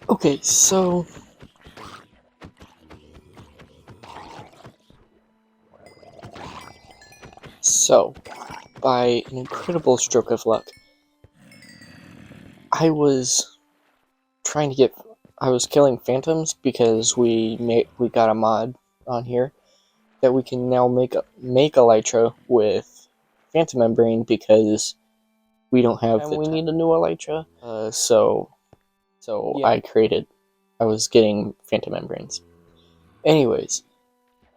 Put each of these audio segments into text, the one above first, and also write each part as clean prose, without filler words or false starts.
Okay, so by an incredible stroke of luck, I was trying to get I was killing phantoms because we got a mod on here that we can now make elytra with phantom membrane because we don't have we need a new elytra. So yeah. I was getting phantom membranes. Anyways,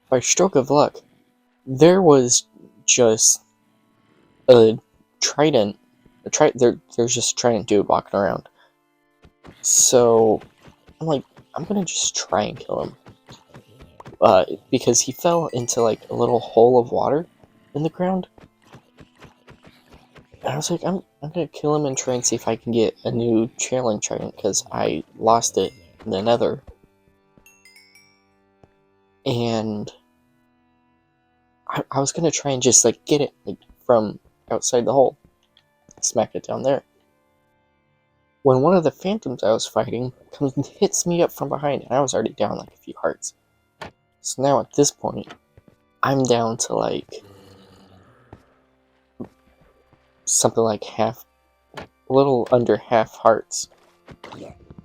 by stroke of luck, there was just a trident. There's just a trident dude walking around. So I'm like, I'm gonna just try and kill him. Because he fell into like a little hole of water in the ground. And I was like, I'm gonna kill him and try and see if I can get a new challenge trident because I lost it in the nether. And I was gonna try and just like get it like from outside the hole. Smack it down there. When one of the phantoms I was fighting comes and hits me up from behind, and I was already down like a few hearts. So now at this point, I'm down to like something like a little under half hearts,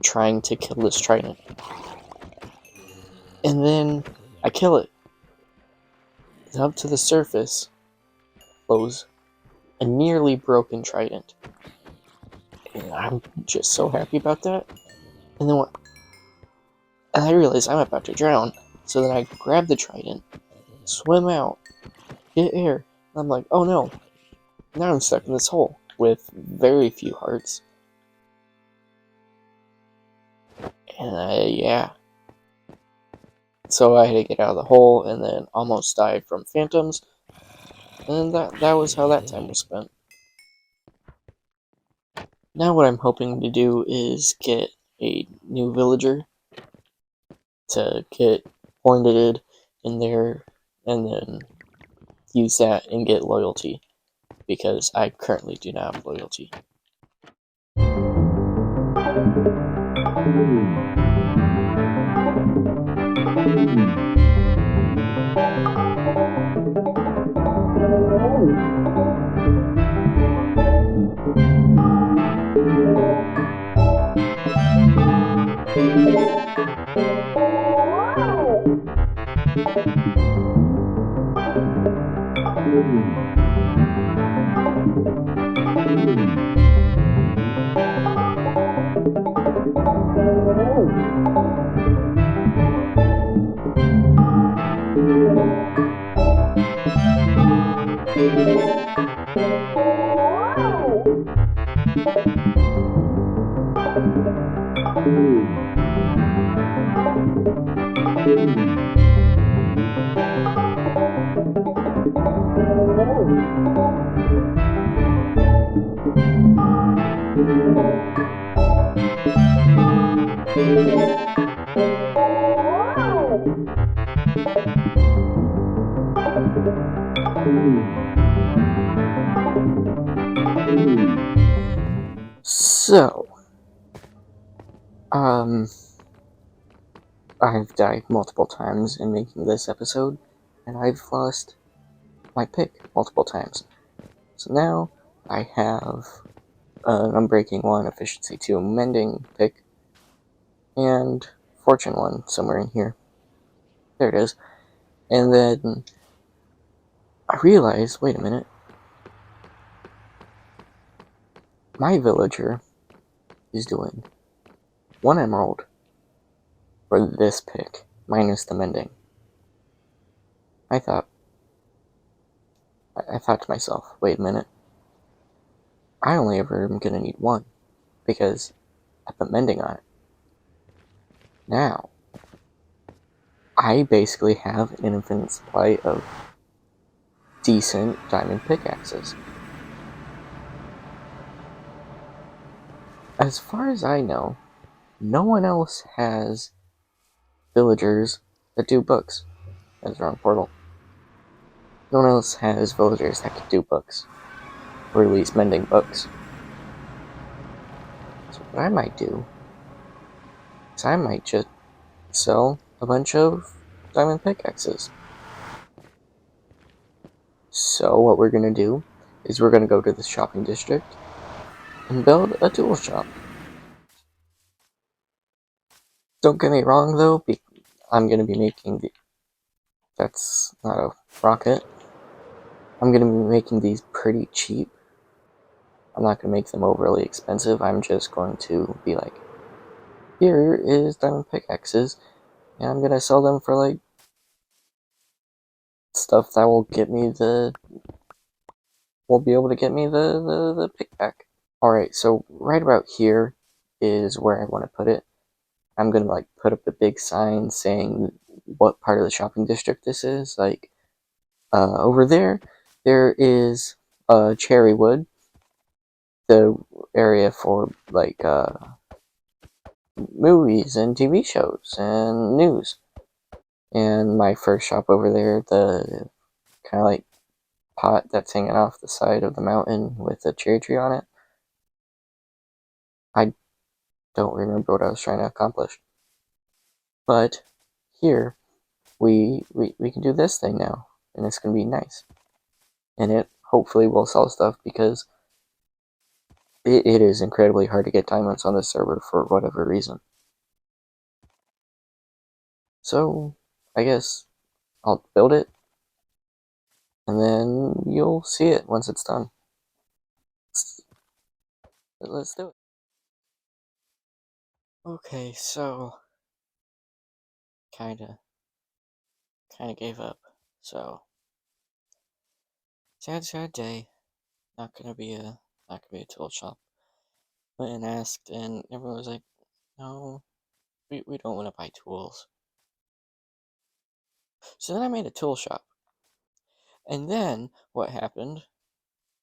trying to kill this trident. And then I kill it. And up to the surface flows a nearly broken trident. And I'm just so happy about that. And then and I realize I'm about to drown. So then I grab the trident, swim out, get air, and I'm like, oh no. Now I'm stuck in this hole with very few hearts. And yeah. So I had to get out of the hole and then almost die from phantoms. And that was how that time was spent. Now what I'm hoping to do is get a new villager to get horneted in there and then use that and get loyalty. Because I currently do not have loyalty. So, I've died multiple times in making this episode, and I've lost my pick multiple times. So now I have an Unbreaking 1, Efficiency 2 Mending pick, and Fortune 1 somewhere in here. There it is. And then I realized, wait a minute, my villager is doing 1 emerald for this pick, minus the mending. I thought to myself, wait a minute, I only ever am going to need 1, because I put mending on it. Now, I basically have an infinite supply of decent diamond pickaxes. As far as I know, no one else has villagers that do books. That's the wrong portal. No one else has villagers that can do books. Or at least mending books. So what I might do So I might just sell a bunch of diamond pickaxes. So what we're gonna do is we're gonna go to the shopping district and build a tool shop. Don't get me wrong though, I'm gonna be making that's not a rocket. I'm gonna be making these pretty cheap. I'm not gonna make them overly expensive. I'm just going to be like, here is diamond pickaxes, and I'm gonna sell them for like stuff that will be able to get me the pickback. Alright, so right about here is where I want to put it. I'm gonna like put up a big sign saying what part of the shopping district this is. Like over there is Cherrywood, the area for like movies and TV shows and news. And my first shop over there, the kind of like pot that's hanging off the side of the mountain with a cherry tree on it. I don't remember what I was trying to accomplish. But here, we can do this thing now, and it's going to be nice. And it hopefully will sell stuff because it is incredibly hard to get diamonds on this server for whatever reason. So, I guess I'll build it, and then you'll see it once it's done. Let's do it. Okay, so kinda gave up. So sad day. Not gonna be a tool shop. Went and asked, and everyone was like, "No, we don't want to buy tools." So then I made a tool shop, and then what happened?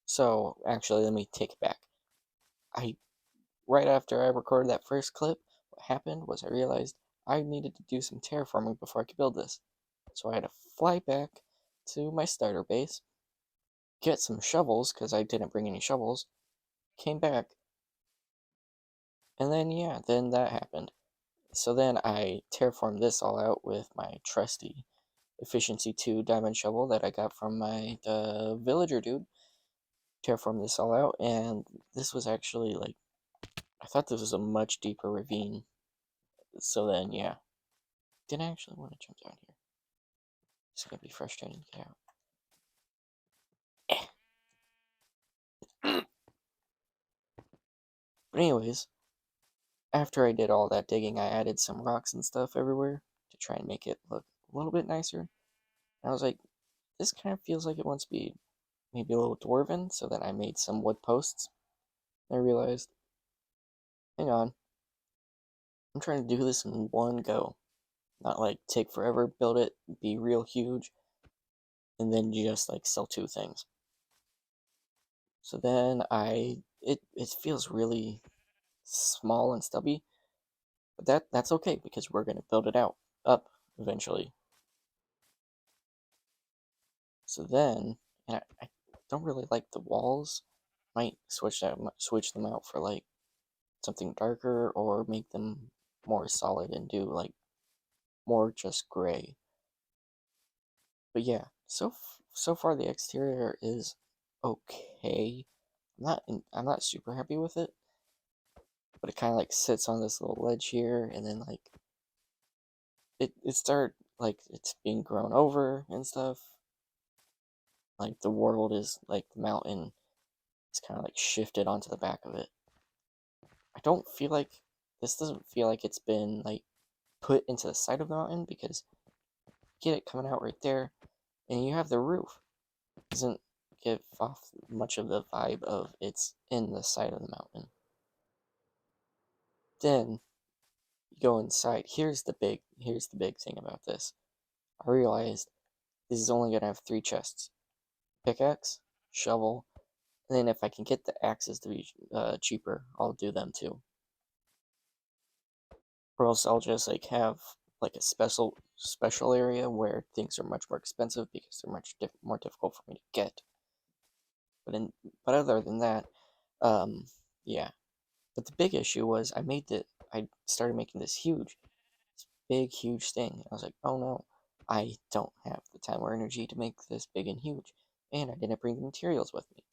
So actually, let me take it back. I Right after I recorded that first clip, what happened was I realized I needed to do some terraforming before I could build this. So I had to fly back to my starter base, get some shovels because I didn't bring any shovels. Came back, and then yeah, then that happened. So then I terraformed this all out with my trusty efficiency 2 diamond shovel that I got from my villager dude. Terraformed this all out, and this was actually like, I thought this was a much deeper ravine. So then yeah, didn't actually want to jump down here. It's gonna be frustrating to get out. But anyways, after I did all that digging, I added some rocks and stuff everywhere to try and make it look a little bit nicer. And I was like, this kind of feels like it wants to be maybe a little dwarven, so then I made some wood posts. I realized, hang on, I'm trying to do this in one go. Not like take forever, build it, be real huge, and then just like sell two things. So then it feels really small and stubby, but that's okay because we're gonna build it up eventually. So then, and I don't really like the walls. Might switch them out for like something darker or make them more solid and do like more just gray. But yeah, so far the exterior is okay. I'm not super happy with it, but it kind of like sits on this little ledge here, and then like it started like it's being grown over and stuff. Like the world is like the mountain is kind of like shifted onto the back of it. I don't feel like this doesn't feel like it's been like put into the side of the mountain because you get it coming out right there, and you have the roof. It doesn't give off much of the vibe of it's in the side of the mountain. Then you go inside. Here's the big thing about this. I realized this is only gonna have 3 chests: pickaxe, shovel, and then if I can get the axes to be cheaper, I'll do them too. Or else I'll just like have like a special area where things are much more expensive because they're much more difficult for me to get. But other than that, um, yeah. But the big issue was I made I started making this big, huge thing. I was like, oh no, I don't have the time or energy to make this big and huge. And I didn't bring the materials with me.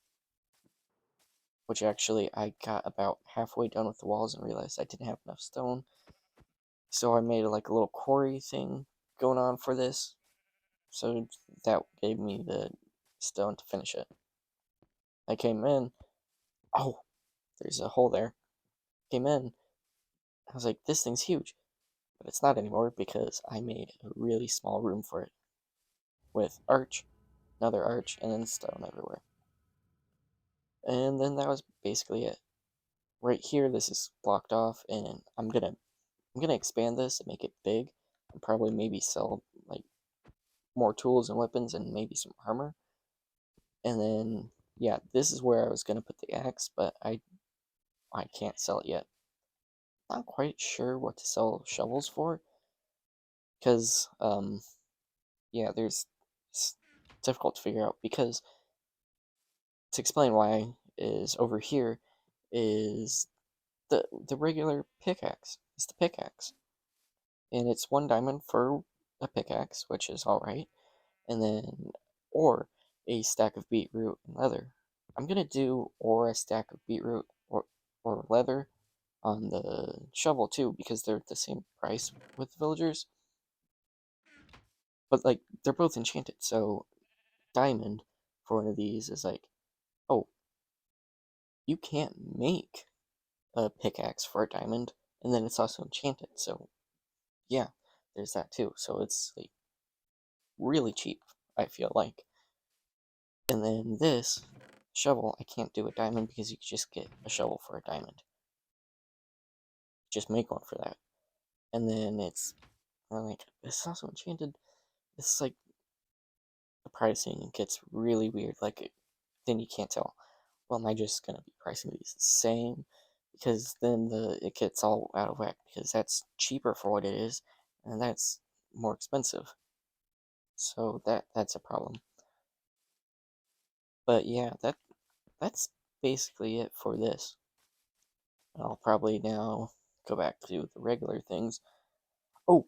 Which actually, I got about halfway done with the walls and realized I didn't have enough stone. So I made like a little quarry thing going on for this. So that gave me the stone to finish it. I came in. Oh, there's a hole there. Came in. I was like, this thing's huge. But it's not anymore because I made a really small room for it. With arch, another arch, and then stone everywhere. And then that was basically it. Right here, this is blocked off, and I'm gonna expand this and make it big, and probably maybe sell like more tools and weapons and maybe some armor. And then yeah, this is where I was gonna put the axe, but I can't sell it yet. Not quite sure what to sell shovels for, because yeah, it's difficult to figure out because to explain why is over here is the regular pickaxe. It's the pickaxe, and it's 1 diamond for a pickaxe, which is all right. And then or a stack of beetroot and leather. I'm gonna do or a stack of beetroot or leather on the shovel too because they're the same price with villagers. But like they're both enchanted, so diamond for one of these is like, oh, you can't make a pickaxe for a diamond, and then it's also enchanted. So yeah, there's that too. So it's like really cheap, I feel like. And then this shovel, I can't do a diamond because you just get a shovel for a diamond. Just make one for that. And then I'm like, it's also enchanted. It's like the pricing gets really weird. Like, then you can't tell. Well, am I just gonna be pricing these the same? Because then it gets all out of whack because that's cheaper for what it is, and that's more expensive. So that's a problem. But yeah, that's basically it for this. I'll probably now go back to the regular things. Oh,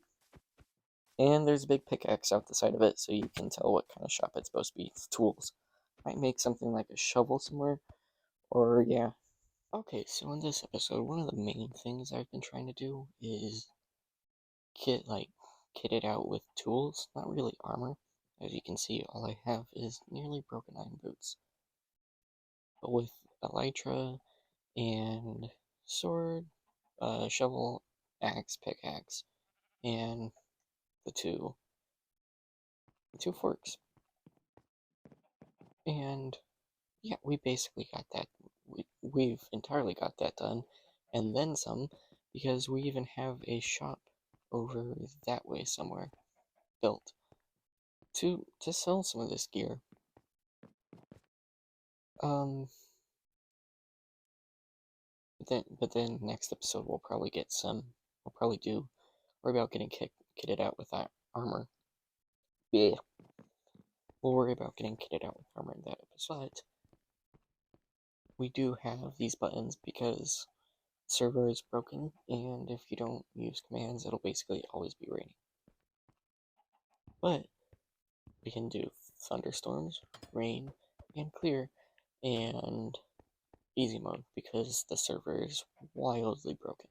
and there's a big pickaxe out the side of it, so you can tell what kind of shop it's supposed to be. It's tools. Might make something like a shovel somewhere, or yeah. Okay, so in this episode, one of the main things I've been trying to do is kit it out with tools, not really armor. As you can see, all I have is nearly broken iron boots. But with elytra and sword, shovel, axe, pickaxe, and the two forks. And yeah, we basically got that. We've entirely got that done, and then some, because we even have a shop over that way somewhere built to sell some of this gear. Um, but then next episode we'll probably get some. We'll probably do worry about getting kitted out with that armor. Yeah, we'll worry about getting kitted out with armor in that episode. We do have these buttons because server is broken, and if you don't use commands, it'll basically always be raining. But we can do thunderstorms, rain, and clear, and easy mode because the server is wildly broken.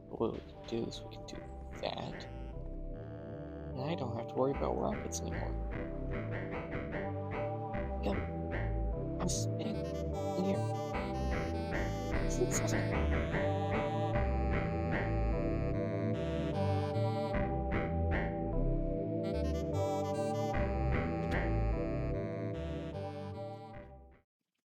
But what we can do is we can do that, and I don't have to worry about rockets anymore. Go! I'm spitting in the air. This is awesome.